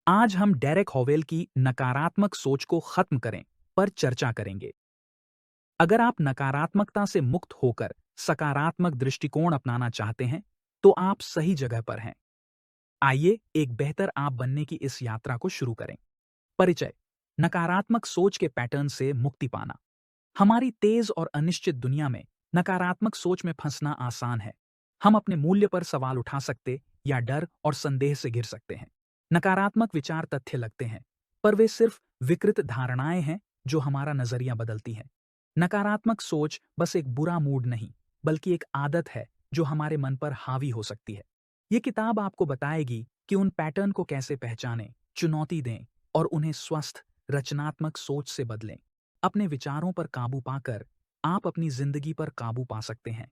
आज हम डेरेक हॉवेल की नकारात्मक सोच को खत्म करें पर चर्चा करेंगे। अगर आप नकारात्मकता से मुक्त होकर सकारात्मक दृष्टिकोण अपनाना चाहते हैं, तो आप सही जगह पर हैं। आइए एक बेहतर आप बनने की इस यात्रा को शुरू करें। परिचय। नकारात्मक सोच के पैटर्न से मुक्ति पाना। हमारी तेज और अनिश्चित दुनिया में नकारात्मक सोच में फंसना आसान है। हम अपने मूल्य पर सवाल उठा सकते या डर और संदेह से घिर सकते हैं। नकारात्मक विचार तथ्य लगते हैं, पर वे सिर्फ विकृत धारणाएं हैं जो हमारा नजरिया बदलती हैं। नकारात्मक सोच बस एक बुरा मूड नहीं, बल्कि एक आदत है जो हमारे मन पर हावी हो सकती है। ये किताब आपको बताएगी कि उन पैटर्न को कैसे पहचानें, चुनौती दें और उन्हें स्वस्थ, रचनात्मक सोच से बदलें। अपने विचारों पर काबू पाकर आप अपनी जिंदगी पर काबू पा सकते हैं।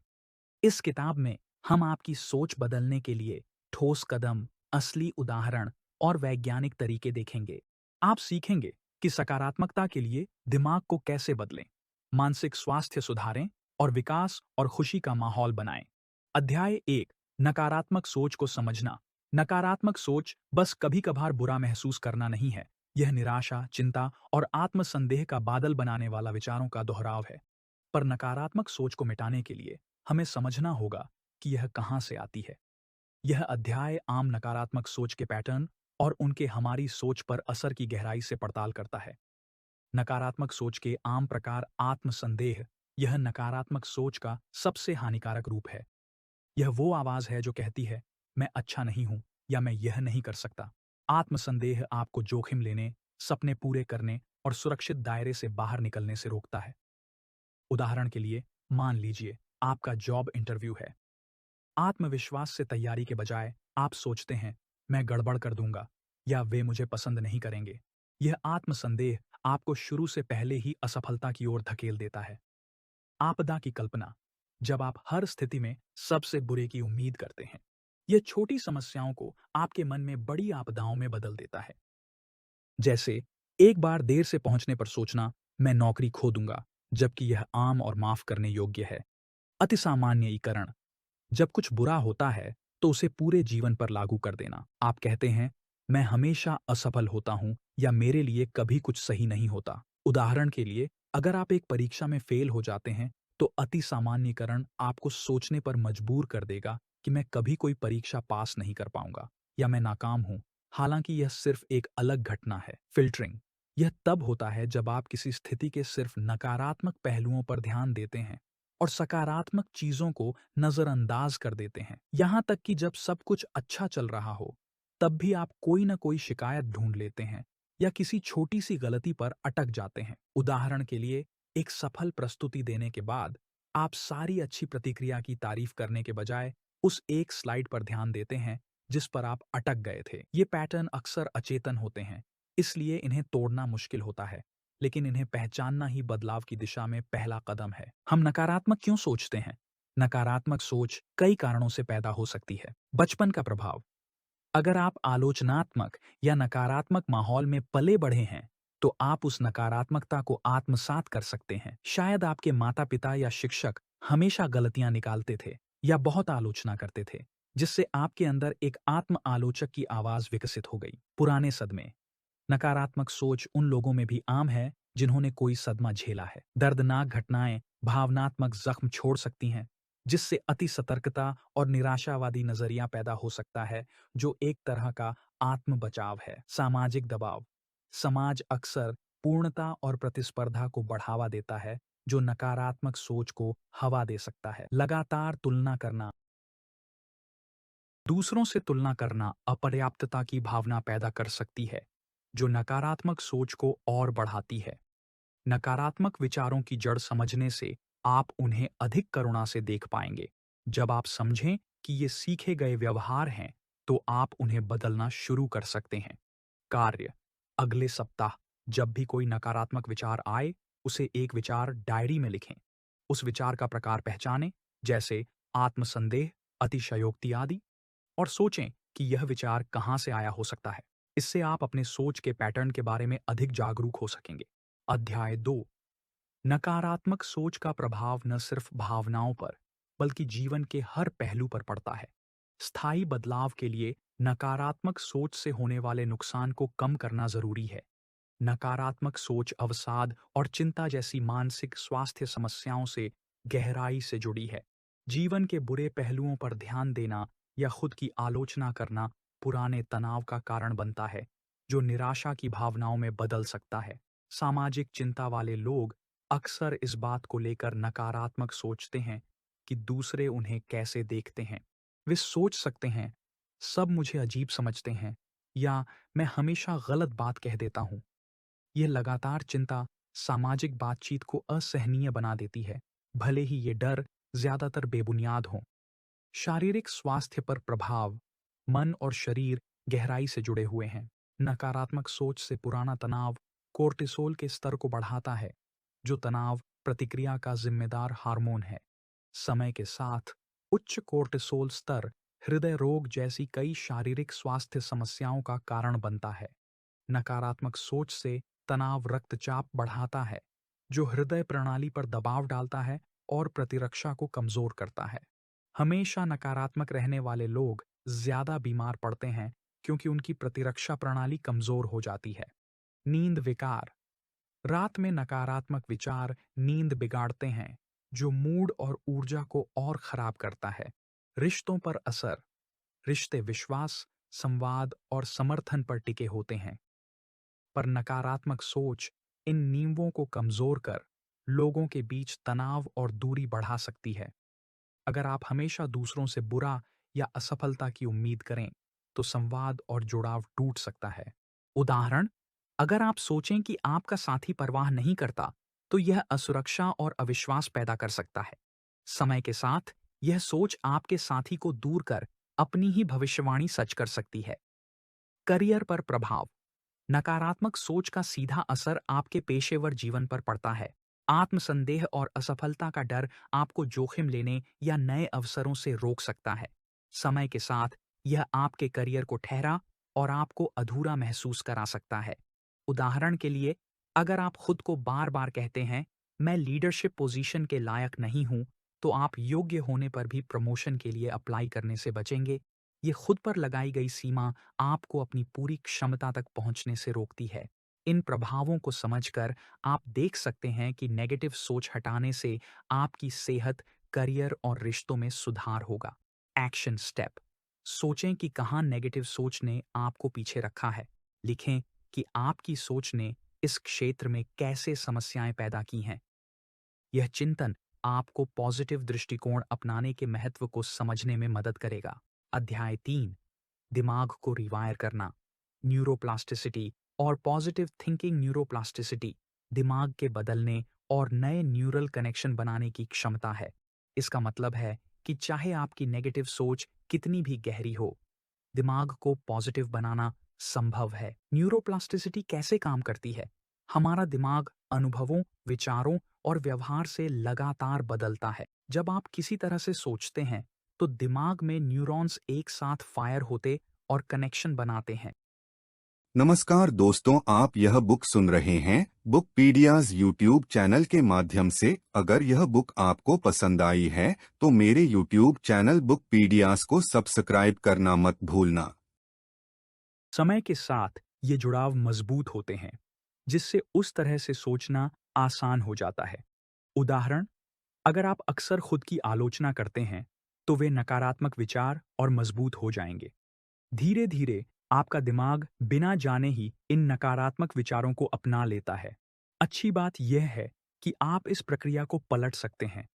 इस किताब में हम आपकी सोच बदलने के लिए ठोस कदम, असली उदाहरण और वैज्ञानिक तरीके देखेंगे। आप सीखेंगे कि सकारात्मकता के लिए दिमाग को कैसे बदलें, मानसिक स्वास्थ्य सुधारें और विकास और खुशी का माहौल बनाएं। अध्याय 1। नकारात्मक सोच को समझना। नकारात्मक सोच बस कभी-कभार बुरा महसूस करना नहीं है। यह निराशा, चिंता और आत्मसंदेह का बादल बनाने वाला विचारों का दोहराव है। पर नकारात्मक सोच को मिटाने के लिए हमें समझना होगा कि यह कहाँ से आती है। यह अध्याय आम नकारात्मक सोच के पैटर्न और उनके हमारी सोच पर असर की गहराई से पड़ताल करता है। नकारात्मक सोच के आम प्रकार। आत्मसंदेह। यह नकारात्मक सोच का सबसे हानिकारक रूप है। यह वो आवाज है जो कहती है, मैं अच्छा नहीं हूं या मैं यह नहीं कर सकता। आत्मसंदेह आपको जोखिम लेने, सपने पूरे करने और सुरक्षित दायरे से बाहर निकलने से रोकता है। उदाहरण के लिए, मान लीजिए आपका जॉब इंटरव्यू है। आत्मविश्वास से तैयारी के बजाय आप सोचते हैं, मैं गड़बड़ कर दूंगा या वे मुझे पसंद नहीं करेंगे। यह आत्मसंदेह आपको शुरू से पहले ही असफलता की ओर धकेल देता है। आपदा की कल्पना। जब आप हर स्थिति में सबसे बुरे की उम्मीद करते हैं, यह छोटी समस्याओं को आपके मन में बड़ी आपदाओं में बदल देता है। जैसे एक बार देर से पहुंचने पर सोचना, मैं नौकरी खो दूंगा, जबकि यह आम और माफ करने योग्य है। अतिसामान्यीकरण। जब कुछ बुरा होता है तो उसे पूरे जीवन पर लागू कर देना। आप कहते हैं, मैं हमेशा असफल होता हूं या मेरे लिए कभी कुछ सही नहीं होता। उदाहरण के लिए, अगर आप एक परीक्षा में फेल हो जाते हैं, तो अति सामान्यीकरण आपको सोचने पर मजबूर कर देगा कि मैं कभी कोई परीक्षा पास नहीं कर पाऊंगा या मैं नाकाम हूं। हालांकि यह सिर्फ एक अलग घटना है। फिल्टरिंग। यह तब होता है जब आप किसी स्थिति के सिर्फ नकारात्मक पहलुओं पर ध्यान देते हैं और सकारात्मक चीजों को नजरअंदाज कर देते हैं। यहां तक कि जब सब कुछ अच्छा चल रहा हो, तब भी आप कोई ना कोई शिकायत ढूंढ लेते हैं या किसी छोटी सी गलती पर अटक जाते हैं। उदाहरण के लिए, एक सफल प्रस्तुति देने के बाद आप सारी अच्छी प्रतिक्रिया की तारीफ करने के बजाय उस एक स्लाइड पर ध्यान देते हैं जिस पर आप अटक गए थे। ये पैटर्न अक्सर अचेतन होते हैं, इसलिए इन्हें तोड़ना मुश्किल होता है, लेकिन इन्हें पहचानना ही बदलाव की दिशा में पहला कदम है। हम नकारात्मक क्यों सोचते हैं? नकारात्मक सोच कई कारणों से पैदा हो सकती है। बचपन का प्रभाव। अगर आप आलोचनात्मक या नकारात्मक माहौल में पले बढ़े हैं, तो आप उस नकारात्मकता को आत्मसात कर सकते हैं। शायद आपके माता-पिता या शिक्षक हमेशा गलतियां निकालते थे या बहुत आलोचना करते थे, जिससे आपके अंदर एक आत्म आलोचक की आवाज विकसित हो गई। पुराने सदमे। नकारात्मक सोच उन लोगों में भी आम है जिन्होंने कोई सदमा झेला है। दर्दनाक घटनाएं भावनात्मक जख्म छोड़ सकती हैं, जिससे अति सतर्कता और निराशावादी नजरिया पैदा हो सकता है, जो एक तरह का आत्म बचाव है। सामाजिक दबाव। समाज अक्सर पूर्णता और प्रतिस्पर्धा को बढ़ावा देता है, जो नकारात्मक सोच को हवा दे सकता है। लगातार तुलना करना। दूसरों से तुलना करना अपर्याप्तता की भावना पैदा कर सकती है, जो नकारात्मक सोच को और बढ़ाती है। नकारात्मक विचारों की जड़ समझने से आप उन्हें अधिक करुणा से देख पाएंगे। जब आप समझें कि ये सीखे गए व्यवहार हैं, तो आप उन्हें बदलना शुरू कर सकते हैं। कार्य। अगले सप्ताह जब भी कोई नकारात्मक विचार आए, उसे एक विचार डायरी में लिखें। उस विचार का प्रकार पहचानें, जैसे आत्मसंदेह, अतिशयोक्ति आदि, और सोचें कि यह विचार कहाँ से आया हो सकता है। इससे आप अपने सोच के पैटर्न के बारे में अधिक जागरूक हो सकेंगे। अध्याय 2। नकारात्मक सोच का प्रभाव न सिर्फ भावनाओं पर, बल्कि जीवन के हर पहलू पर पड़ता है। स्थायी बदलाव के लिए नकारात्मक सोच से होने वाले नुकसान को कम करना जरूरी है। नकारात्मक सोच अवसाद और चिंता जैसी मानसिक स्वास्थ्य समस्याओं से गहराई से जुड़ी है। जीवन के बुरे पहलुओं पर ध्यान देना या खुद की आलोचना करना पुराने तनाव का कारण बनता है, जो निराशा की भावनाओं में बदल सकता है। सामाजिक चिंता वाले लोग अक्सर इस बात को लेकर नकारात्मक सोचते हैं कि दूसरे उन्हें कैसे देखते हैं। वे सोच सकते हैं, सब मुझे अजीब समझते हैं, या मैं हमेशा गलत बात कह देता हूँ। यह लगातार चिंता सामाजिक बातचीत को असहनीय बना देती है, भले ही ये डर ज्यादातर बेबुनियाद हो। शारीरिक स्वास्थ्य पर प्रभाव। मन और शरीर गहराई से जुड़े हुए हैं। नकारात्मक सोच से पुराना तनाव कोर्टिसोल के स्तर को बढ़ाता है, जो तनाव प्रतिक्रिया का जिम्मेदार हार्मोन है। समय के साथ उच्च कोर्टिसोल स्तर हृदय रोग जैसी कई शारीरिक स्वास्थ्य समस्याओं का कारण बनता है। नकारात्मक सोच से तनाव रक्तचाप बढ़ाता है, जो हृदय प्रणाली पर दबाव डालता है और प्रतिरक्षा को कमजोर करता है। हमेशा नकारात्मक रहने वाले लोग ज्यादा बीमार पड़ते हैं, क्योंकि उनकी प्रतिरक्षा प्रणाली कमजोर हो जाती है। नींद विकार। रात में नकारात्मक विचार नींद बिगाड़ते हैं, जो मूड और ऊर्जा को और खराब करता है। रिश्तों पर असर। रिश्ते विश्वास, संवाद और समर्थन पर टिके होते हैं, पर नकारात्मक सोच इन नींवों को कमजोर कर लोगों के बीच तनाव और दूरी बढ़ा सकती है। अगर आप हमेशा दूसरों से बुरा या असफलता की उम्मीद करें, तो संवाद और जुड़ाव टूट सकता है। उदाहरण, अगर आप सोचें कि आपका साथी परवाह नहीं करता, तो यह असुरक्षा और अविश्वास पैदा कर सकता है। समय के साथ यह सोच आपके साथी को दूर कर अपनी ही भविष्यवाणी सच कर सकती है। करियर पर प्रभाव। नकारात्मक सोच का सीधा असर आपके पेशेवर जीवन पर पड़ता है। आत्मसंदेह और असफलता का डर आपको जोखिम लेने या नए अवसरों से रोक सकता है। समय के साथ यह आपके करियर को ठहरा और आपको अधूरा महसूस करा सकता है। उदाहरण के लिए, अगर आप खुद को बार बार कहते हैं, मैं लीडरशिप पोजीशन के लायक नहीं हूं, तो आप योग्य होने पर भी प्रमोशन के लिए अप्लाई करने से बचेंगे। ये खुद पर लगाई गई सीमा आपको अपनी पूरी क्षमता तक पहुंचने से रोकती है। इन प्रभावों को समझकर आप देख सकते हैं कि नेगेटिव सोच हटाने से आपकी सेहत, करियर और रिश्तों में सुधार होगा। Action step. सोचें कि कहाँ नेगेटिव सोच ने आपको पीछे रखा है। लिखें कि आपकी सोच ने इस क्षेत्र में कैसे समस्याएं पैदा की हैं। यह चिंतन आपको पॉजिटिव दृष्टिकोण अपनाने के महत्व को समझने में मदद करेगा। अध्याय 3, दिमाग को रिवायर करना। न्यूरोप्लास्टिसिटी और पॉजिटिव थिंकिंग। न्यूरोप्लास्टिसिटी दिमाग के बदलने और नए न्यूरल कनेक्शन बनाने की क्षमता है। इसका मतलब है कि चाहे आपकी नेगेटिव सोच कितनी भी गहरी हो, दिमाग को पॉजिटिव बनाना संभव है। न्यूरोप्लास्टिसिटी कैसे काम करती है? हमारा दिमाग अनुभवों, विचारों और व्यवहार से लगातार बदलता है। जब आप किसी तरह से सोचते हैं, तो दिमाग में न्यूरॉन्स एक साथ फायर होते और कनेक्शन बनाते हैं। नमस्कार दोस्तों, आप यह बुक सुन रहे हैं बुकपीडियाज यूट्यूब चैनल के माध्यम से। अगर यह बुक आपको पसंद आई है तो मेरे यूट्यूब चैनल बुकपीडियाज को सब्सक्राइब करना मत भूलना। समय के साथ ये जुड़ाव मजबूत होते हैं, जिससे उस तरह से सोचना आसान हो जाता है। उदाहरण, अगर आप अक्सर खुद की आलोचना करते हैं, तो वे नकारात्मक विचार और मजबूत हो जाएंगे। धीरे धीरे आपका दिमाग बिना जाने ही इन नकारात्मक विचारों को अपना लेता है। अच्छी बात यह है कि आप इस प्रक्रिया को पलट सकते हैं।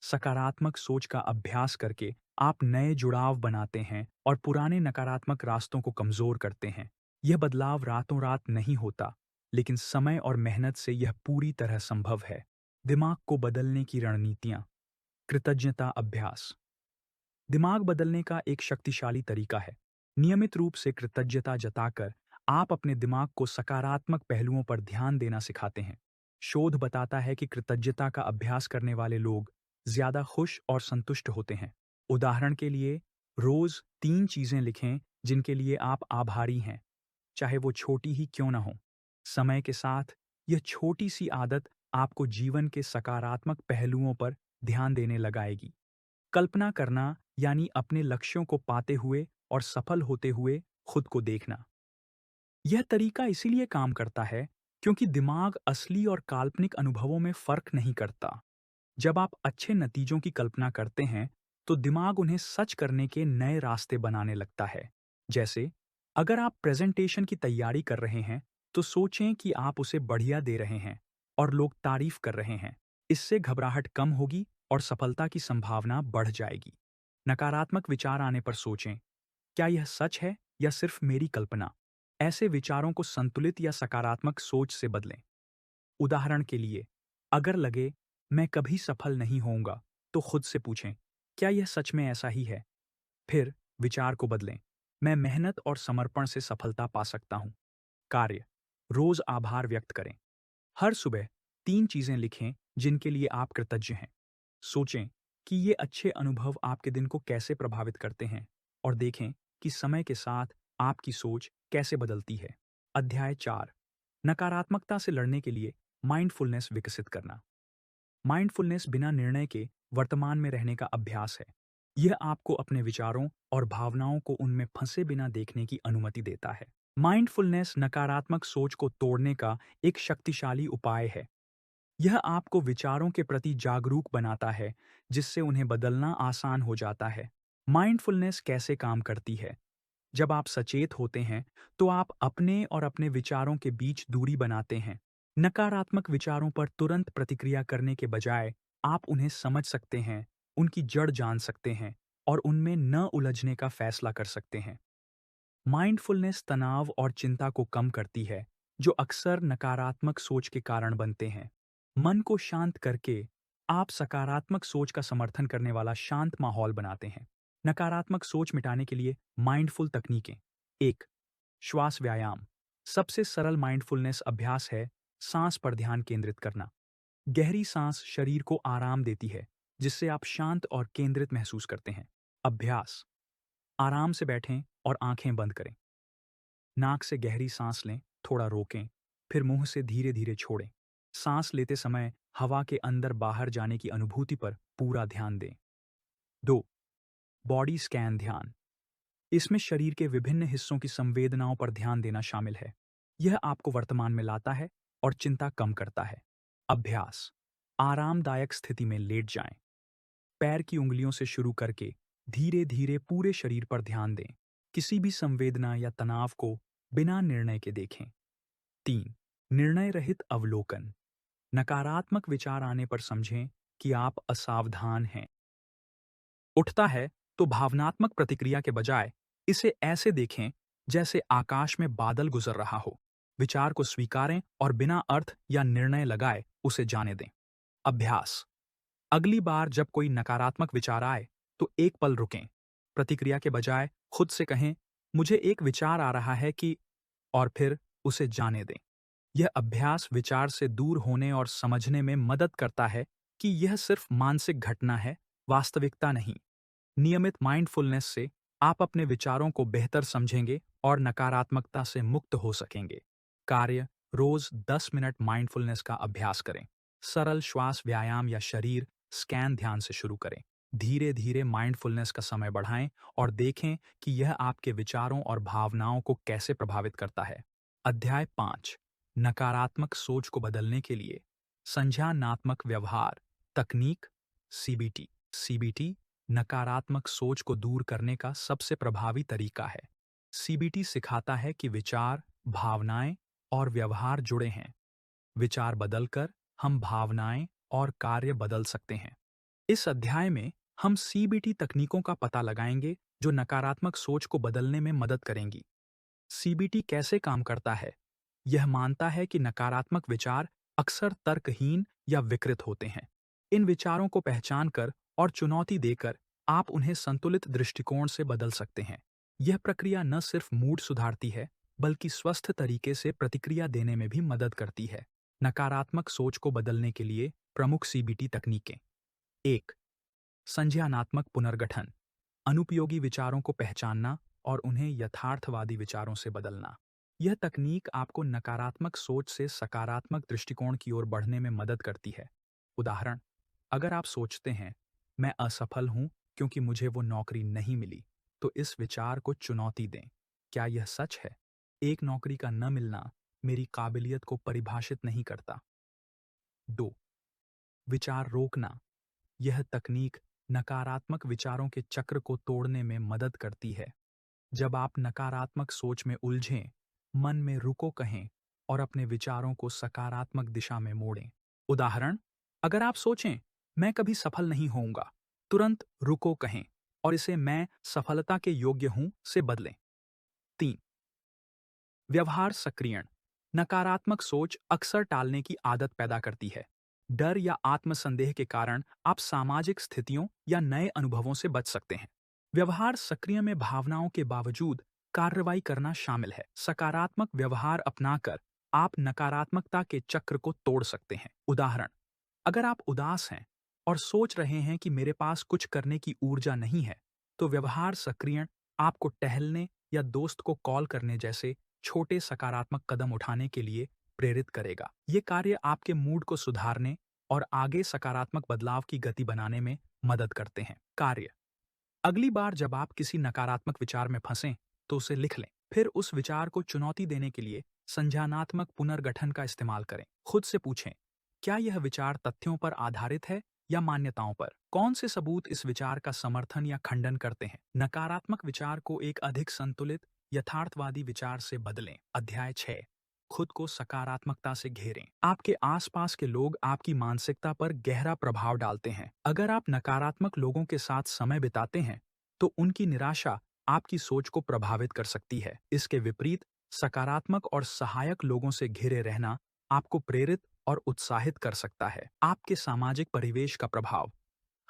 सकारात्मक सोच का अभ्यास करके आप नए जुड़ाव बनाते हैं और पुराने नकारात्मक रास्तों को कमजोर करते हैं। यह बदलाव रातों रात नहीं होता, लेकिन समय और मेहनत से यह पूरी तरह संभव है। दिमाग को बदलने की रणनीतियां। कृतज्ञता अभ्यास दिमाग बदलने का एक शक्तिशाली तरीका है। नियमित रूप से कृतज्ञता जताकर आप अपने दिमाग को सकारात्मक पहलुओं पर ध्यान देना सिखाते हैं। शोध बताता है कि कृतज्ञता का अभ्यास करने वाले लोग ज्यादा खुश और संतुष्ट होते हैं। उदाहरण के लिए, रोज 3 चीजें लिखें जिनके लिए आप आभारी हैं, चाहे वो छोटी ही क्यों ना हो। समय के साथ यह छोटी सी आदत आपको जीवन के सकारात्मक पहलुओं पर ध्यान देने लगाएगी। कल्पना करना, यानी अपने लक्ष्यों को पाते हुए और सफल होते हुए खुद को देखना। यह तरीका इसीलिए काम करता है क्योंकि दिमाग असली और काल्पनिक अनुभवों में फर्क नहीं करता। जब आप अच्छे नतीजों की कल्पना करते हैं, तो दिमाग उन्हें सच करने के नए रास्ते बनाने लगता है। जैसे, अगर आप प्रेजेंटेशन की तैयारी कर रहे हैं, तो सोचें कि आप उसे बढ़िया दे रहे हैं और लोग तारीफ कर रहे हैं। इससे घबराहट कम होगी और सफलता की संभावना बढ़ जाएगी। नकारात्मक विचार आने पर सोचें, क्या यह सच है या सिर्फ मेरी कल्पना? ऐसे विचारों को संतुलित या सकारात्मक सोच से बदलें। उदाहरण के लिए, अगर लगे मैं कभी सफल नहीं होऊंगा, तो खुद से पूछें, क्या यह सच में ऐसा ही है? फिर विचार को बदलें, मैं मेहनत और समर्पण से सफलता पा सकता हूं। कार्य, रोज आभार व्यक्त करें। हर सुबह 3 चीजें लिखें जिनके लिए आप कृतज्ञ हैं। सोचें कि ये अच्छे अनुभव आपके दिन को कैसे प्रभावित करते हैं और देखें कि समय के साथ आपकी सोच कैसे बदलती है। अध्याय 4, नकारात्मकता से लड़ने के लिए माइंडफुलनेस विकसित करना। माइंडफुलनेस बिना निर्णय के वर्तमान में रहने का अभ्यास है। यह आपको अपने विचारों और भावनाओं को उनमें फंसे बिना देखने की अनुमति देता है। माइंडफुलनेस नकारात्मक सोच को तोड़ने का एक शक्तिशाली उपाय है। यह आपको विचारों के प्रति जागरूक बनाता है, जिससे उन्हें बदलना आसान हो जाता है। माइंडफुलनेस कैसे काम करती है? जब आप सचेत होते हैं, तो आप अपने और अपने विचारों के बीच दूरी बनाते हैं। नकारात्मक विचारों पर तुरंत प्रतिक्रिया करने के बजाय आप उन्हें समझ सकते हैं, उनकी जड़ जान सकते हैं और उनमें न उलझने का फैसला कर सकते हैं। माइंडफुलनेस तनाव और चिंता को कम करती है, जो अक्सर नकारात्मक सोच के कारण बनते हैं। मन को शांत करके आप सकारात्मक सोच का समर्थन करने वाला शांत माहौल बनाते हैं। नकारात्मक सोच मिटाने के लिए माइंडफुल तकनीकें। 1. श्वास व्यायाम। सबसे सरल माइंडफुलनेस अभ्यास है सांस पर ध्यान केंद्रित करना। गहरी सांस शरीर को आराम देती है, जिससे आप शांत और केंद्रित महसूस करते हैं। अभ्यास, आराम से बैठें और आंखें बंद करें। नाक से गहरी सांस लें, थोड़ा रोकें, फिर मुंह से धीरे धीरे छोड़ें। सांस लेते समय हवा के अंदर बाहर जाने की अनुभूति पर पूरा ध्यान दें। 2. बॉडी स्कैन ध्यान। इसमें शरीर के विभिन्न हिस्सों की संवेदनाओं पर ध्यान देना शामिल है। यह आपको वर्तमान में लाता है और चिंता कम करता है। अभ्यास, आरामदायक स्थिति में लेट जाएं। पैर की उंगलियों से शुरू करके धीरे धीरे पूरे शरीर पर ध्यान दें। किसी भी संवेदना या तनाव को बिना निर्णय के देखें। 3. निर्णय रहित अवलोकन। नकारात्मक विचार आने पर समझें कि आप असावधान हैं। उठता है तो भावनात्मक प्रतिक्रिया के बजाय इसे ऐसे देखें जैसे आकाश में बादल गुजर रहा हो। विचार को स्वीकारें और बिना अर्थ या निर्णय लगाए उसे जाने दें। अभ्यास, अगली बार जब कोई नकारात्मक विचार आए, तो एक पल रुकें। प्रतिक्रिया के बजाय खुद से कहें, मुझे एक विचार आ रहा है कि, और फिर उसे जाने दें। यह अभ्यास विचार से दूर होने और समझने में मदद करता है कि यह सिर्फ मानसिक घटना है, वास्तविकता नहीं। नियमित माइंडफुलनेस से आप अपने विचारों को बेहतर समझेंगे और नकारात्मकता से मुक्त हो सकेंगे। कार्य, रोज 10 मिनट माइंडफुलनेस का अभ्यास करें। सरल श्वास व्यायाम या शरीर स्कैन ध्यान से शुरू करें। धीरे धीरे माइंडफुलनेस का समय बढ़ाएं और देखें कि यह आपके विचारों और भावनाओं को कैसे प्रभावित करता है। अध्याय 5, नकारात्मक सोच को बदलने के लिए संज्ञानात्मक व्यवहार तकनीक सीबीटी। सीबीटी नकारात्मक सोच को दूर करने का सबसे प्रभावी तरीका है। सीबीटी सिखाता है कि विचार, भावनाएं और व्यवहार जुड़े हैं। विचार बदलकर हम भावनाएं और कार्य बदल सकते हैं। इस अध्याय में हम सीबीटी तकनीकों का पता लगाएंगे जो नकारात्मक सोच को बदलने में मदद करेंगी। सीबीटी कैसे काम करता है? यह मानता है कि नकारात्मक विचार अक्सर तर्कहीन या विकृत होते हैं। इन विचारों को पहचानकर और चुनौती देकर आप उन्हें संतुलित दृष्टिकोण से बदल सकते हैं। यह प्रक्रिया न सिर्फ मूड सुधारती है, बल्कि स्वस्थ तरीके से प्रतिक्रिया देने में भी मदद करती है। नकारात्मक सोच को बदलने के लिए प्रमुख सीबीटी तकनीकें। 1. संज्ञानात्मक पुनर्गठन। अनुपयोगी विचारों को पहचानना और उन्हें यथार्थवादी विचारों से बदलना। यह तकनीक आपको नकारात्मक सोच से सकारात्मक दृष्टिकोण की ओर बढ़ने में मदद करती है। उदाहरण, अगर आप सोचते हैं, मैं असफल हूं क्योंकि मुझे वो नौकरी नहीं मिली, तो इस विचार को चुनौती दें। क्या यह सच है? एक नौकरी का न मिलना मेरी काबिलियत को परिभाषित नहीं करता। 2. विचार रोकना। यह तकनीक नकारात्मक विचारों के चक्र को तोड़ने में मदद करती है। जब आप नकारात्मक सोच में उलझें, मन में रुको कहें और अपने विचारों को सकारात्मक दिशा में मोड़ें। उदाहरण, अगर आप सोचें, मैं कभी सफल नहीं होऊंगा, तुरंत रुको कहें और इसे मैं सफलता के योग्य हूं से बदलें। 3. व्यवहार सक्रियण। नकारात्मक सोच अक्सर टालने की आदत पैदा करती है। डर या आत्मसंदेह के कारण आप सामाजिक स्थितियों या नए अनुभवों से बच सकते हैं। व्यवहार सक्रिय में भावनाओं के बावजूद कार्रवाई करना शामिल है। सकारात्मक व्यवहार अपनाकर आप नकारात्मकता के चक्र को तोड़ सकते हैं। उदाहरण, अगर आप उदास हैं और सोच रहे हैं कि मेरे पास कुछ करने की ऊर्जा नहीं है, तो व्यवहार सक्रियण आपको टहलने या दोस्त को कॉल करने जैसे छोटे सकारात्मक कदम उठाने के लिए प्रेरित करेगा। ये कार्य आपके मूड को सुधारने और आगे सकारात्मक बदलाव की गति बनाने में मदद करते हैं। कार्य, अगली बार जब आप किसी नकारात्मक विचार में फंसें, तो उसे लिख लें। फिर उस विचार को चुनौती देने के लिए संज्ञानात्मक पुनर्गठन का इस्तेमाल करें। खुद से पूछें, क्या यह विचार तथ्यों पर आधारित है या मान्यताओं पर? कौन से सबूत इस विचार का समर्थन या खंडन करते हैं? नकारात्मक विचार को एक अधिक संतुलित, यथार्थवादी विचार से बदलें। अध्याय 6, खुद को सकारात्मकता से घेरें। आपके आसपास के लोग आपकी मानसिकता पर गहरा प्रभाव डालते हैं। अगर आप नकारात्मक लोगों के साथ समय बिताते हैं, तो उनकी निराशा आपकी सोच को प्रभावित कर सकती है। इसके विपरीत, सकारात्मक और सहायक लोगों से घिरे रहना आपको प्रेरित और उत्साहित कर सकता है। आपके सामाजिक परिवेश का प्रभाव।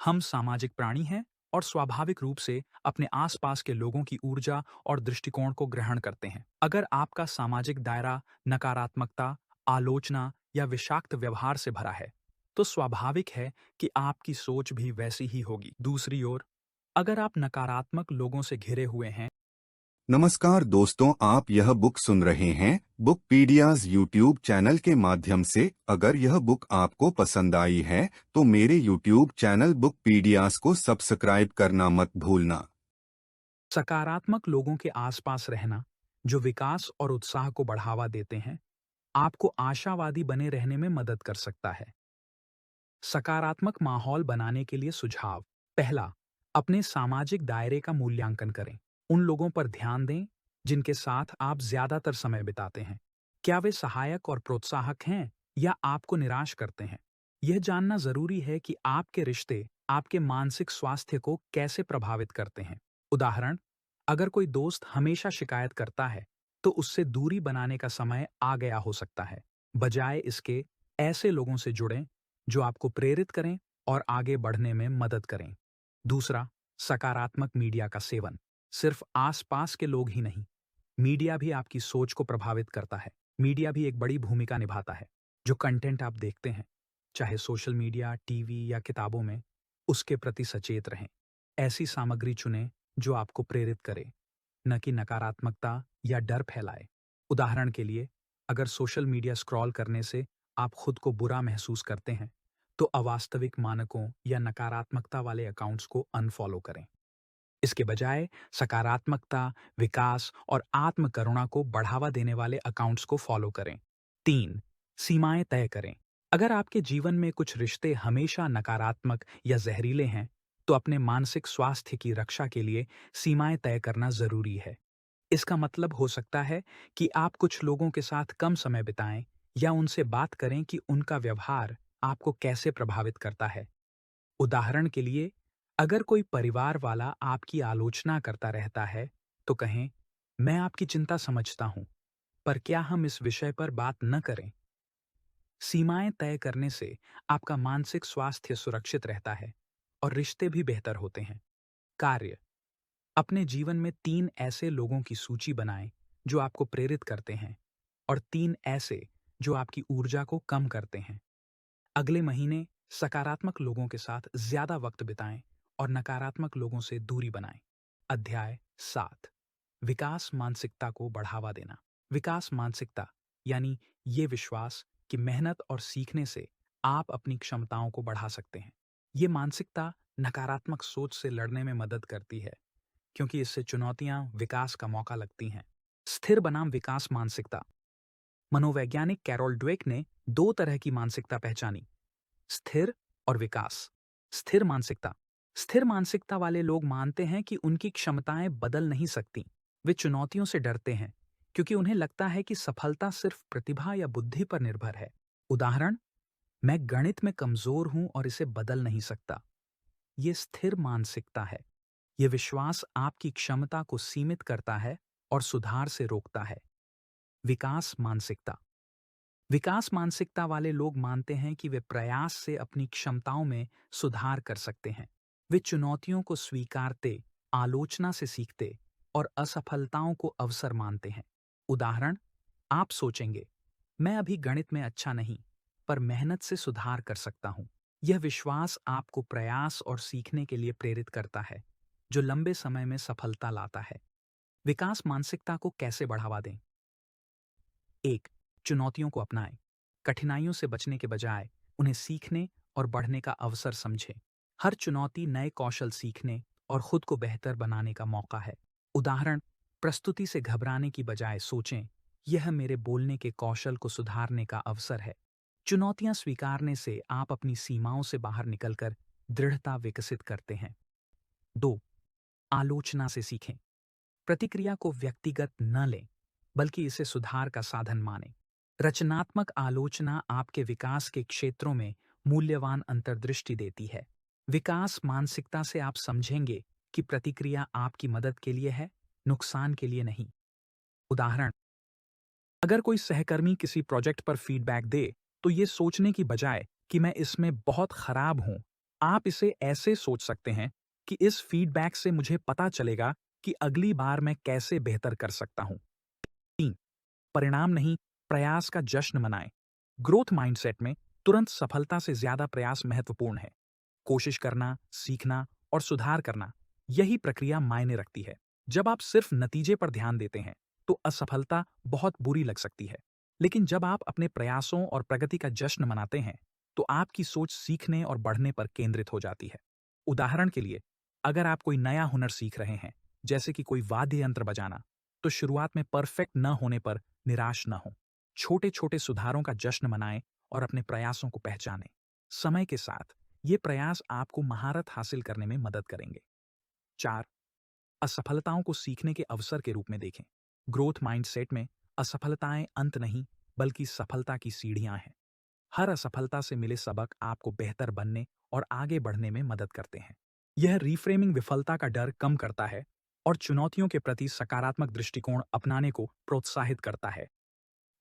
हम सामाजिक प्राणी हैं और स्वाभाविक रूप से अपने आसपास के लोगों की ऊर्जा और दृष्टिकोण को ग्रहण करते हैं। अगर आपका सामाजिक दायरा नकारात्मकता, आलोचना या विषाक्त व्यवहार से भरा है, तो स्वाभाविक है कि आपकी सोच भी वैसी ही होगी। दूसरी ओर, अगर आप नकारात्मक लोगों से घिरे हुए हैं। नमस्कार दोस्तों, आप यह बुक सुन रहे हैं बुकपीडियाज यूट्यूब चैनल के माध्यम से। अगर यह बुक आपको पसंद आई है तो मेरे यूट्यूब चैनल बुकपीडियाज को सब्सक्राइब करना मत भूलना। सकारात्मक लोगों के आसपास रहना, जो विकास और उत्साह को बढ़ावा देते हैं, आपको आशावादी बने रहने में मदद कर सकता है। सकारात्मक माहौल बनाने के लिए सुझाव। पहला, अपने सामाजिक दायरे का मूल्यांकन करें। उन लोगों पर ध्यान दें जिनके साथ आप ज्यादातर समय बिताते हैं। क्या वे सहायक और प्रोत्साहक हैं या आपको निराश करते हैं? यह जानना जरूरी है कि आपके रिश्ते आपके मानसिक स्वास्थ्य को कैसे प्रभावित करते हैं। उदाहरण, अगर कोई दोस्त हमेशा शिकायत करता है, तो उससे दूरी बनाने का समय आ गया हो सकता है। बजाय इसके, ऐसे लोगों से जुड़ें जो आपको प्रेरित करें और आगे बढ़ने में मदद करें। दूसरा, सकारात्मक मीडिया का सेवन। सिर्फ आसपास के लोग ही नहीं, मीडिया भी आपकी सोच को प्रभावित करता है। मीडिया भी एक बड़ी भूमिका निभाता है। जो कंटेंट आप देखते हैं, चाहे सोशल मीडिया, टीवी या किताबों में, उसके प्रति सचेत रहें। ऐसी सामग्री चुनें जो आपको प्रेरित करे, न कि नकारात्मकता या डर फैलाए। उदाहरण के लिए, अगर सोशल मीडिया स्क्रॉल करने से आप खुद को बुरा महसूस करते हैं, तो अवास्तविक मानकों या नकारात्मकता वाले अकाउंट्स को अनफॉलो करें। इसके बजाय सकारात्मकता, विकास और आत्मकरुणा को बढ़ावा देने वाले अकाउंट्स को फॉलो करें। 3. सीमाएं तय करें। अगर आपके जीवन में कुछ रिश्ते हमेशा नकारात्मक या जहरीले हैं, तो अपने मानसिक स्वास्थ्य की रक्षा के लिए सीमाएं तय करना जरूरी है। इसका मतलब हो सकता है कि आप कुछ लोगों के साथ कम समय बिताएं या उनसे बात करें कि उनका व्यवहार आपको कैसे प्रभावित करता है। उदाहरण के लिए, अगर कोई परिवार वाला आपकी आलोचना करता रहता है, तो कहें, मैं आपकी चिंता समझता हूं, पर क्या हम इस विषय पर बात न करें? सीमाएं तय करने से आपका मानसिक स्वास्थ्य सुरक्षित रहता है और रिश्ते भी बेहतर होते हैं। कार्य, अपने जीवन में 3 ऐसे लोगों की सूची बनाएं जो आपको प्रेरित करते हैं और 3 ऐसे जो आपकी ऊर्जा को कम करते हैं। अगले महीने सकारात्मक लोगों के साथ ज्यादा वक्त बिताएं और नकारात्मक लोगों से दूरी बनाएं। अध्याय 7, विकास मानसिकता को बढ़ावा देना। विकास मानसिकता यानी ये विश्वास कि मेहनत और सीखने से आप अपनी क्षमताओं को बढ़ा सकते हैं। ये मानसिकता नकारात्मक सोच से लड़ने में मदद करती है। क्योंकि इससे चुनौतियां विकास का मौका लगती हैं। स्थिर बनाम विकास मानसिकता। मनोवैज्ञानिक कैरोल ड्वेक ने दो तरह की मानसिकता पहचानी, स्थिर और विकास। स्थिर मानसिकता। स्थिर मानसिकता वाले लोग मानते हैं कि उनकी क्षमताएं बदल नहीं सकती। वे चुनौतियों से डरते हैं क्योंकि उन्हें लगता है कि सफलता सिर्फ प्रतिभा या बुद्धि पर निर्भर है। उदाहरण, मैं गणित में कमजोर हूं और इसे बदल नहीं सकता। ये स्थिर मानसिकता है। यह विश्वास आपकी क्षमता को सीमित करता है और सुधार से रोकता है। विकास मानसिकता। विकास मानसिकता वाले लोग मानते हैं कि वे प्रयास से अपनी क्षमताओं में सुधार कर सकते हैं। वे चुनौतियों को स्वीकारते, आलोचना से सीखते और असफलताओं को अवसर मानते हैं। उदाहरण, आप सोचेंगे, मैं अभी गणित में अच्छा नहीं, पर मेहनत से सुधार कर सकता हूं। यह विश्वास आपको प्रयास और सीखने के लिए प्रेरित करता है, जो लंबे समय में सफलता लाता है। विकास मानसिकता को कैसे बढ़ावा दें? 1. चुनौतियों को अपनाएं। कठिनाइयों से बचने के बजाय उन्हें सीखने और बढ़ने का अवसर समझें। हर चुनौती नए कौशल सीखने और खुद को बेहतर बनाने का मौका है। उदाहरण, प्रस्तुति से घबराने की बजाय सोचें, यह मेरे बोलने के कौशल को सुधारने का अवसर है। चुनौतियां स्वीकारने से आप अपनी सीमाओं से बाहर निकलकर दृढ़ता विकसित करते हैं। 2. आलोचना से सीखें। प्रतिक्रिया को व्यक्तिगत न लें, बल्कि इसे सुधार का साधन मानें। रचनात्मक आलोचना आपके विकास के क्षेत्रों में मूल्यवान अंतर्दृष्टि देती है। विकास मानसिकता से आप समझेंगे कि प्रतिक्रिया आपकी मदद के लिए है, नुकसान के लिए नहीं। उदाहरण, अगर कोई सहकर्मी किसी प्रोजेक्ट पर फीडबैक दे, तो ये सोचने की बजाय कि मैं इसमें बहुत खराब हूं, आप इसे ऐसे सोच सकते हैं कि इस फीडबैक से मुझे पता चलेगा कि अगली बार मैं कैसे बेहतर कर सकता हूं। 3. परिणाम नहीं, प्रयास का जश्न मनाएं। ग्रोथ माइंडसेट में तुरंत सफलता से ज्यादा प्रयास महत्वपूर्ण है। कोशिश करना, सीखना और सुधार करना, यही प्रक्रिया मायने रखती है। जब आप सिर्फ नतीजे पर ध्यान देते हैं, तो असफलता बहुत बुरी लग सकती है। लेकिन जब आप अपने प्रयासों और प्रगति का जश्न मनाते हैं, तो आपकी सोच सीखने और बढ़ने पर केंद्रित हो जाती है। उदाहरण के लिए, अगर आप कोई नया हुनर सीख रहे हैं, जैसे कि कोई वाद्य यंत्र बजाना, तो शुरुआत में परफेक्ट न होने पर निराश न हो। छोटे छोटे सुधारों का जश्न मनाएं और अपने प्रयासों को पहचानें। समय के साथ ये प्रयास आपको महारत हासिल करने में मदद करेंगे। 4. असफलताओं को सीखने के अवसर के रूप में देखें। ग्रोथ माइंडसेट में असफलताएं अंत नहीं, बल्कि सफलता की सीढ़ियां हैं। हर असफलता से मिले सबक आपको बेहतर बनने और आगे बढ़ने में मदद करते हैं। यह रिफ्रेमिंग विफलता का डर कम करता है और चुनौतियों के प्रति सकारात्मक दृष्टिकोण अपनाने को प्रोत्साहित करता है।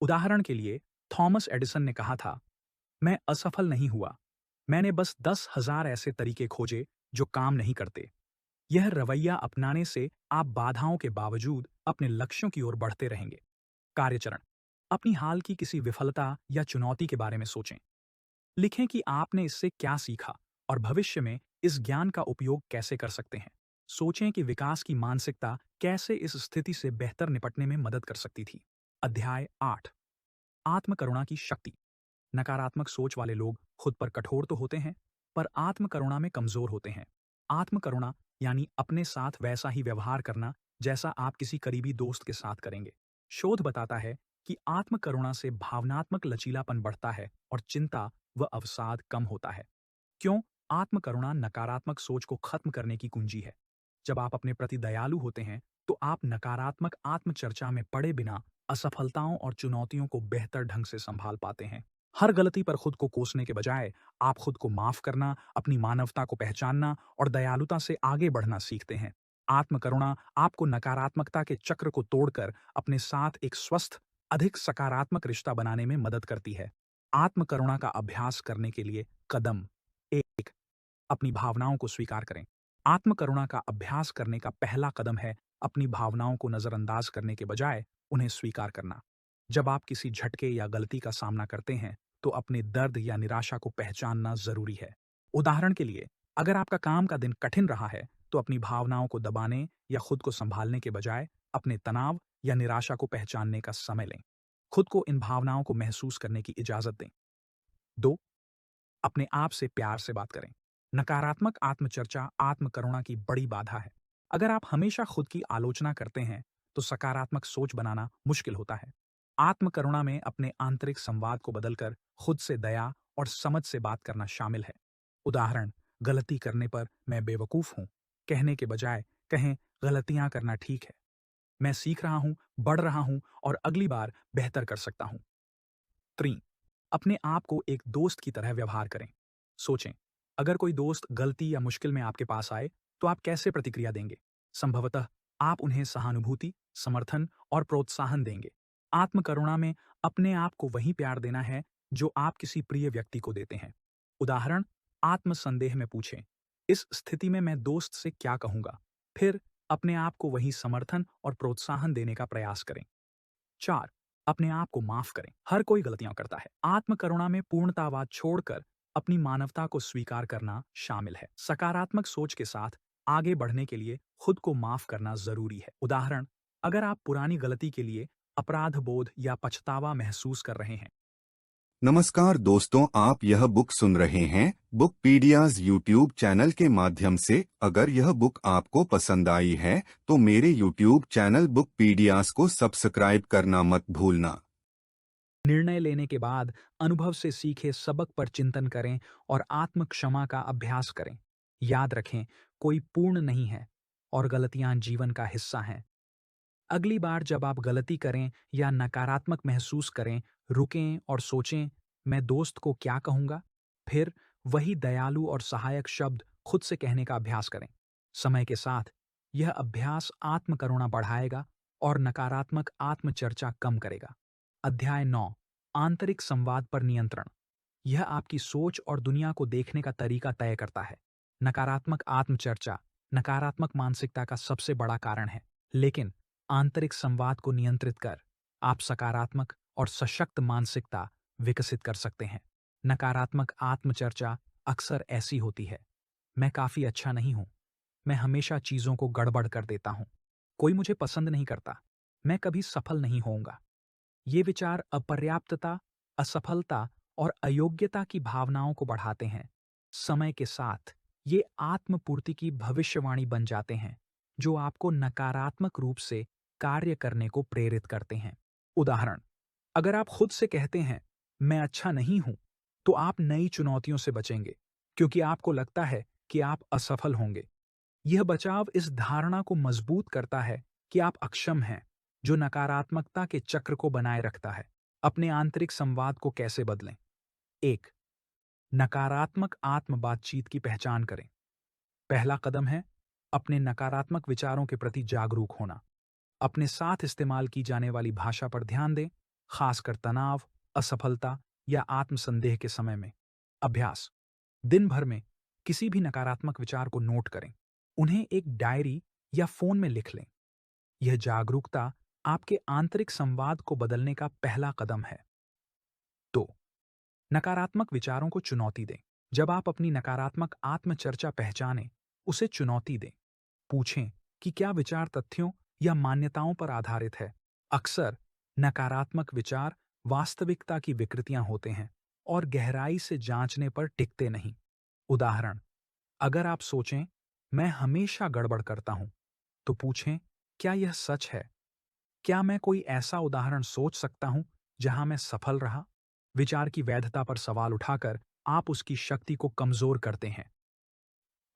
उदाहरण के लिए, थॉमस एडिसन ने कहा था, मैं असफल नहीं हुआ, मैंने बस 10,000 ऐसे तरीके खोजे जो काम नहीं करते। यह रवैया अपनाने से आप बाधाओं के बावजूद अपने लक्ष्यों की ओर बढ़ते रहेंगे। कार्यचरण। अपनी हाल की किसी विफलता या चुनौती के बारे में सोचें। लिखें कि आपने इससे क्या सीखा और भविष्य में इस ज्ञान का उपयोग कैसे कर सकते हैं। सोचें कि विकास की मानसिकता कैसे इस स्थिति से बेहतर निपटने में मदद कर सकती थी। अध्याय 8। आत्मकरुणा की शक्ति। नकारात्मक सोच वाले लोग खुद पर कठोर तो होते हैं, पर आत्मकरुणा में कमजोर होते हैं। आत्मकरुणा यानी अपने साथ वैसा ही व्यवहार करना जैसा आप किसी करीबी दोस्त के साथ करेंगे। शोध बताता है कि आत्मकरुणा से भावनात्मक लचीलापन बढ़ता है और चिंता व अवसाद कम होता है। क्यों? आत्मकरुणा नकारात्मक सोच को खत्म करने की कुंजी है। जब आप अपने प्रति दयालु होते हैं, तो आप नकारात्मक आत्मचर्चा में पड़े बिना असफलताओं और चुनौतियों को बेहतर ढंग से संभाल पाते हैं। हर गलती पर खुद को कोसने के बजाय आप खुद को माफ करना, अपनी मानवता को पहचानना और दयालुता से आगे बढ़ना सीखते हैं। आत्मकरुणा आपको नकारात्मकता के चक्र को तोड़कर अपने साथ एक स्वस्थ, अधिक सकारात्मक रिश्ता बनाने में मदद करती है। आत्मकरुणा का अभ्यास करने के लिए कदम। 1. अपनी भावनाओं को स्वीकार करें। आत्मकरुणा का अभ्यास करने का पहला कदम है अपनी भावनाओं को नजरअंदाज करने के बजाय उन्हें स्वीकार करना। जब आप किसी झटके या गलती का सामना करते हैं, तो अपने दर्द या निराशा को पहचानना जरूरी है। उदाहरण के लिए, अगर आपका काम का दिन कठिन रहा है, तो अपनी भावनाओं को दबाने या खुद को संभालने के बजाय अपने तनाव या निराशा को पहचानने का समय लें। खुद को इन भावनाओं को महसूस करने की इजाजत दें। 2. अपने आप से प्यार से बात करें। नकारात्मक आत्मचर्चा आत्मकरुणा की बड़ी बाधा है। अगर आप हमेशा खुद की आलोचना करते हैं तो सकारात्मक सोच बनाना मुश्किल होता है। आत्मकरुणा में अपने आंतरिक संवाद को बदलकर खुद से दया और समझ से बात करना शामिल है। उदाहरण, गलती करने पर मैं बेवकूफ हूं कहने के बजाय कहें, गलतियां करना ठीक है, मैं सीख रहा हूं, बढ़ रहा हूं और अगली बार बेहतर कर सकता हूं। 3. अपने आप को एक दोस्त की तरह व्यवहार करें। सोचें, अगर कोई दोस्त गलती या मुश्किल में आपके पास आए तो आप कैसे प्रतिक्रिया देंगे? संभवतः आप उन्हें सहानुभूति, समर्थन और प्रोत्साहन देंगे। आत्मकरुणा में अपने आप को वही प्यार देना है जो आप किसी प्रिय व्यक्ति को देते हैं। उदाहरण, आत्मसंदेह में पूछें, इस स्थिति में मैं दोस्त से क्या कहूंगा? फिर अपने आप को वही समर्थन और प्रोत्साहन देने का प्रयास करें। 4. अपने आप को माफ करें। हर कोई गलतियां करता है। आत्मकरुणा में पूर्णतावाद छोड़कर अपनी मानवता को स्वीकार करना शामिल है। सकारात्मक सोच के साथ आगे बढ़ने के लिए खुद को माफ करना जरूरी है। उदाहरण, अगर आप पुरानी गलती के लिए अपराध बोध या पछतावा महसूस कर रहे हैं। नमस्कार दोस्तों, आप यह बुक सुन रहे हैं बुकपीडियाज यूट्यूब चैनल के माध्यम से। अगर यह बुक आपको पसंद आई है तो मेरे यूट्यूब चैनल बुकपीडियाज को सब्सक्राइब करना मत भूलना। निर्णय लेने के बाद अनुभव से सीखे सबक पर चिंतन करें और आत्म क्षमा का अभ्यास करें। याद रखें, कोई पूर्ण नहीं है और गलतियां जीवन का हिस्सा हैं। अगली बार जब आप गलती करें या नकारात्मक महसूस करें, रुकें और सोचें, मैं दोस्त को क्या कहूंगा? फिर वही दयालु और सहायक शब्द खुद से कहने का अभ्यास करें। समय के साथ यह अभ्यास आत्मकरुणा बढ़ाएगा और नकारात्मक आत्मचर्चा कम करेगा। अध्याय 9, आंतरिक संवाद पर नियंत्रण। यह आपकी सोच और दुनिया को देखने का तरीका तय करता है। नकारात्मक आत्मचर्चा नकारात्मक मानसिकता का सबसे बड़ा कारण है, लेकिन आंतरिक संवाद को नियंत्रित कर आप सकारात्मक और सशक्त मानसिकता विकसित कर सकते हैं। नकारात्मक आत्मचर्चा अक्सर ऐसी होती है, मैं काफी अच्छा नहीं हूं, मैं हमेशा चीजों को गड़बड़ कर देता हूं, कोई मुझे पसंद नहीं करता, मैं कभी सफल नहीं होऊंगा। ये विचार अपर्याप्तता, असफलता और अयोग्यता की भावनाओं को बढ़ाते हैं। समय के साथ ये आत्मपूर्ति की भविष्यवाणी बन जाते हैं, जो आपको नकारात्मक रूप से कार्य करने को प्रेरित करते हैं। उदाहरण, अगर आप खुद से कहते हैं, मैं अच्छा नहीं हूं, तो आप नई चुनौतियों से बचेंगे, क्योंकि आपको लगता है कि आप असफल होंगे। यह बचाव इस धारणा को मजबूत करता है कि आप अक्षम हैं, जो नकारात्मकता के चक्र को बनाए रखता है। अपने आंतरिक संवाद को कैसे बदलें? 1. नकारात्मक आत्म बातचीत की पहचान करें। पहला कदम है अपने नकारात्मक विचारों के प्रति जागरूक होना। अपने साथ इस्तेमाल की जाने वाली भाषा पर ध्यान दें, खासकर तनाव, असफलता या आत्मसंदेह के समय में। अभ्यास, दिन भर में किसी भी नकारात्मक विचार को नोट करें, उन्हें एक डायरी या फोन में लिख लें। यह जागरूकता आपके आंतरिक संवाद को बदलने का पहला कदम है। 2. नकारात्मक विचारों को चुनौती दें। जब आप अपनी नकारात्मक आत्मचर्चा पहचानें, उसे चुनौती दें। पूछें कि क्या विचार तथ्यों या मान्यताओं पर आधारित है। अक्सर नकारात्मक विचार वास्तविकता की विकृतियां होते हैं और गहराई से जांचने पर टिकते नहीं। उदाहरण, अगर आप सोचें, मैं हमेशा गड़बड़ करता हूं, तो पूछें, क्या यह सच है? क्या मैं कोई ऐसा उदाहरण सोच सकता हूं जहां मैं सफल रहा? विचार की वैधता पर सवाल उठाकर आप उसकी शक्ति को कमजोर करते हैं।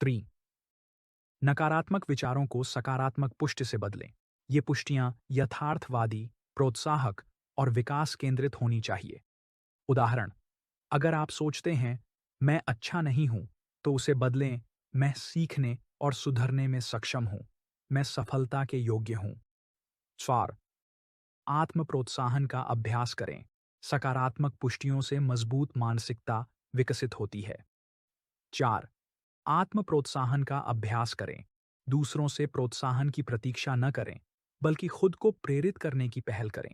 3. नकारात्मक विचारों को सकारात्मक पुष्टि से बदलें। ये पुष्टियां यथार्थवादी, प्रोत्साहक और विकास केंद्रित होनी चाहिए। उदाहरण, अगर आप सोचते हैं, मैं अच्छा नहीं हूं, तो उसे बदलें, मैं सीखने और सुधरने में सक्षम हूं, मैं सफलता के योग्य हूं। 4. आत्म प्रोत्साहन का अभ्यास करें। सकारात्मक पुष्टियों से मजबूत मानसिकता विकसित होती है। 4. आत्म प्रोत्साहन का अभ्यास करें। दूसरों से प्रोत्साहन की प्रतीक्षा न करें, बल्कि खुद को प्रेरित करने की पहल करें।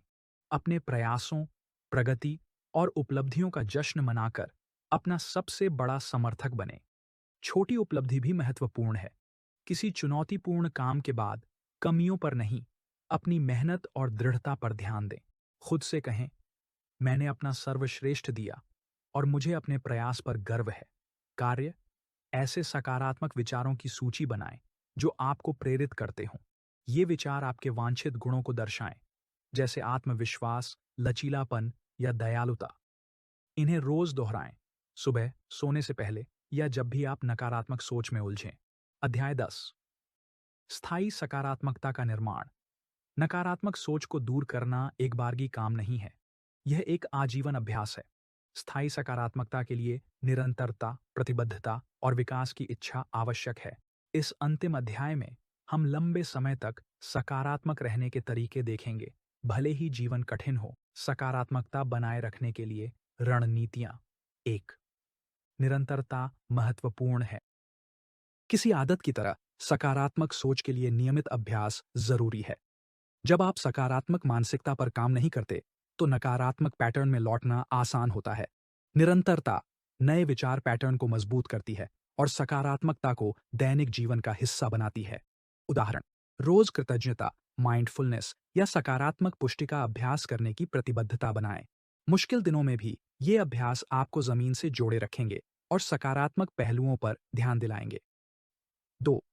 अपने प्रयासों, प्रगति और उपलब्धियों का जश्न मनाकर अपना सबसे बड़ा समर्थक बने। छोटी उपलब्धि भी महत्वपूर्ण है। किसी चुनौतीपूर्ण काम के बाद कमियों पर नहीं, अपनी मेहनत और दृढ़ता पर ध्यान दें। खुद से कहें, मैंने अपना सर्वश्रेष्ठ दिया और मुझे अपने प्रयास पर गर्व है। कार्य, ऐसे सकारात्मक विचारों की सूची बनाएं जो आपको प्रेरित करते हों। ये विचार आपके वांछित गुणों को दर्शाएं, जैसे आत्मविश्वास, लचीलापन या दयालुता। इन्हें रोज दोहराएं, सुबह सोने से पहले या जब भी आप नकारात्मक सोच में उलझें। अध्याय 10। स्थायी सकारात्मकता का निर्माण। नकारात्मक सोच को दूर करना एक बारगी काम नहीं है। यह एक आजीवन अभ्यास है। स्थायी सकारात्मकता के लिए निरंतरता, प्रतिबद्धता और विकास की इच्छा आवश्यक है। इस अंतिम अध्याय में हम लंबे समय तक सकारात्मक रहने के तरीके देखेंगे, भले ही जीवन कठिन हो। सकारात्मकता बनाए रखने के लिए रणनीतियां। 1। निरंतरता महत्वपूर्ण है। किसी आदत की तरह सकारात्मक सोच के लिए नियमित अभ्यास जरूरी है। जब आप सकारात्मक मानसिकता पर काम नहीं करते, तो नकारात्मक पैटर्न में लौटना आसान होता है। निरंतरता नए विचार पैटर्न को मजबूत करती है और सकारात्मकता को दैनिक जीवन का हिस्सा बनाती है। उदाहरण, रोज कृतज्ञता, माइंडफुलनेस या सकारात्मक पुष्टि का अभ्यास करने की प्रतिबद्धता बनाएं। मुश्किल दिनों में भी ये अभ्यास आपको जमीन से जोड़े रखेंगे और सकारात्मक पहलुओं पर ध्यान दिलाएंगे। 2।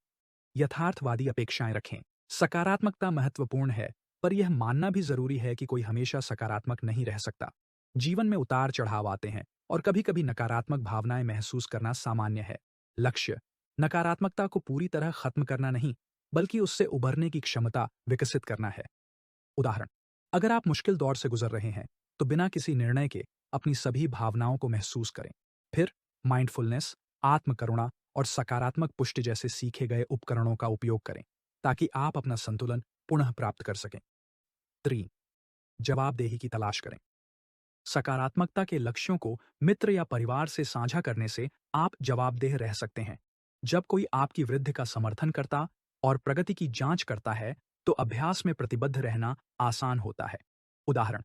यथार्थवादी अपेक्षाएं रखें। सकारात्मकता महत्वपूर्ण है, पर यह मानना भी जरूरी है कि कोई हमेशा सकारात्मक नहीं रह सकता। जीवन में उतार चढ़ाव आते हैं और कभी-कभी नकारात्मक भावनाएं महसूस करना सामान्य है। लक्ष्य नकारात्मकता को पूरी तरह खत्म करना नहीं, बल्कि उससे उभरने की क्षमता विकसित करना है। उदाहरण, अगर आप मुश्किल दौर से गुजर रहे हैं, तो बिना किसी निर्णय के अपनी सभी भावनाओं को महसूस करें। फिर माइंडफुलनेस, आत्मकरुणा और सकारात्मक पुष्टि जैसे सीखे गए उपकरणों का उपयोग करें, ताकि आप अपना संतुलन पुनः प्राप्त कर सकें। 3। जवाबदेही की तलाश करें। सकारात्मकता के लक्ष्यों को मित्र या परिवार से साझा करने से आप जवाबदेह रह सकते हैं। जब कोई आपकी वृद्धि का समर्थन करता और प्रगति की जांच करता है, तो अभ्यास में प्रतिबद्ध रहना आसान होता है। उदाहरण,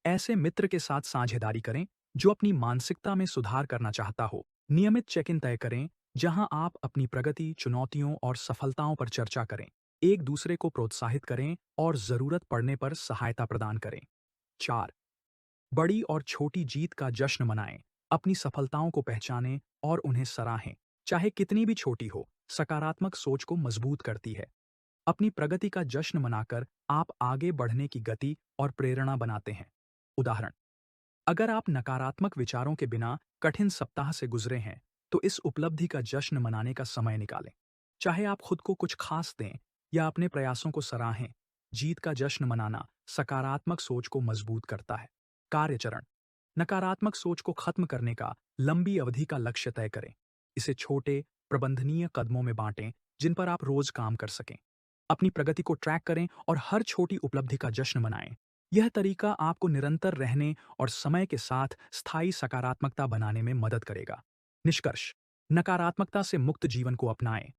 ऐसे मित्र के साथ साझेदारी करें जो अपनी मानसिकता में सुधार करना चाहता हो। नियमित चेक इन तय करें, जहां आप अपनी प्रगति, चुनौतियों और सफलताओं पर चर्चा करें। एक दूसरे को प्रोत्साहित करें और जरूरत पड़ने पर सहायता प्रदान करें। 4। बड़ी और छोटी जीत का जश्न मनाएं। अपनी सफलताओं को पहचानें और उन्हें सराहें, चाहे कितनी भी छोटी हो। सकारात्मक सोच को मजबूत करती है। अपनी प्रगति का जश्न मनाकर आप आगे बढ़ने की गति और प्रेरणा बनाते हैं। उदाहरण, अगर आप नकारात्मक विचारों के बिना कठिन सप्ताह से गुजरे हैं, तो इस उपलब्धि का जश्न मनाने का समय निकालें। चाहे आप खुद को कुछ खास दें या अपने प्रयासों को सराहें, जीत का जश्न मनाना सकारात्मक सोच को मजबूत करता है। कार्यचरण नकारात्मक सोच को खत्म करने का लंबी अवधि का लक्ष्य तय करें। इसे छोटे, प्रबंधनीय कदमों में बांटें, जिन पर आप रोज काम कर सकें। अपनी प्रगति को ट्रैक करें और हर छोटी उपलब्धि का जश्न मनाएं। यह तरीका आपको निरंतर रहने और समय के साथ स्थायी सकारात्मकता बनाने में मदद करेगा। निष्कर्ष, नकारात्मकता से मुक्त जीवन को अपनाएं।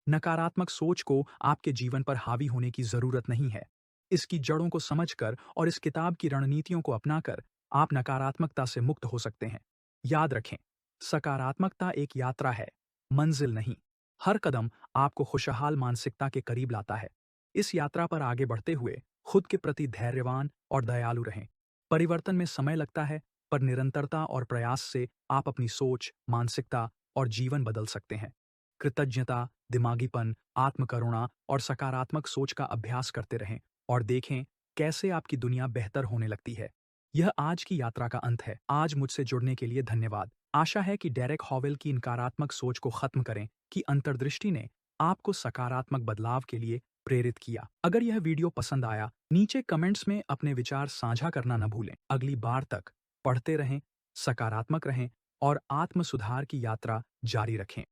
नकारात्मक सोच को आपके जीवन पर हावी होने की जरूरत नहीं है। इसकी जड़ों को समझकर और इस किताब की रणनीतियों को अपनाकर आप नकारात्मकता से मुक्त हो सकते हैं। याद रखें, सकारात्मकता एक यात्रा है, मंजिल नहीं। हर कदम आपको खुशहाल मानसिकता के करीब लाता है। इस यात्रा पर आगे बढ़ते हुए खुद के प्रति धैर्यवान और दयालु रहें। परिवर्तन में समय लगता है, पर निरंतरता और प्रयास से आप अपनी सोच, मानसिकता और जीवन बदल सकते हैं। कृतज्ञता, दिमागीपन, आत्मकरुणा और सकारात्मक सोच का अभ्यास करते रहें और देखें कैसे आपकी दुनिया बेहतर होने लगती है। यह आज की यात्रा का अंत है। आज मुझसे जुड़ने के लिए धन्यवाद। आशा है कि डेरेक हॉवेल की नकारात्मक सोच को खत्म करें की अंतर्दृष्टि ने आपको सकारात्मक बदलाव के लिए प्रेरित किया। अगर यह वीडियो पसंद आया, नीचे कमेंट्स में अपने विचार साझा करना न भूलें। अगली बार तक पढ़ते रहें, सकारात्मक रहें और आत्म सुधार की यात्रा जारी रखें।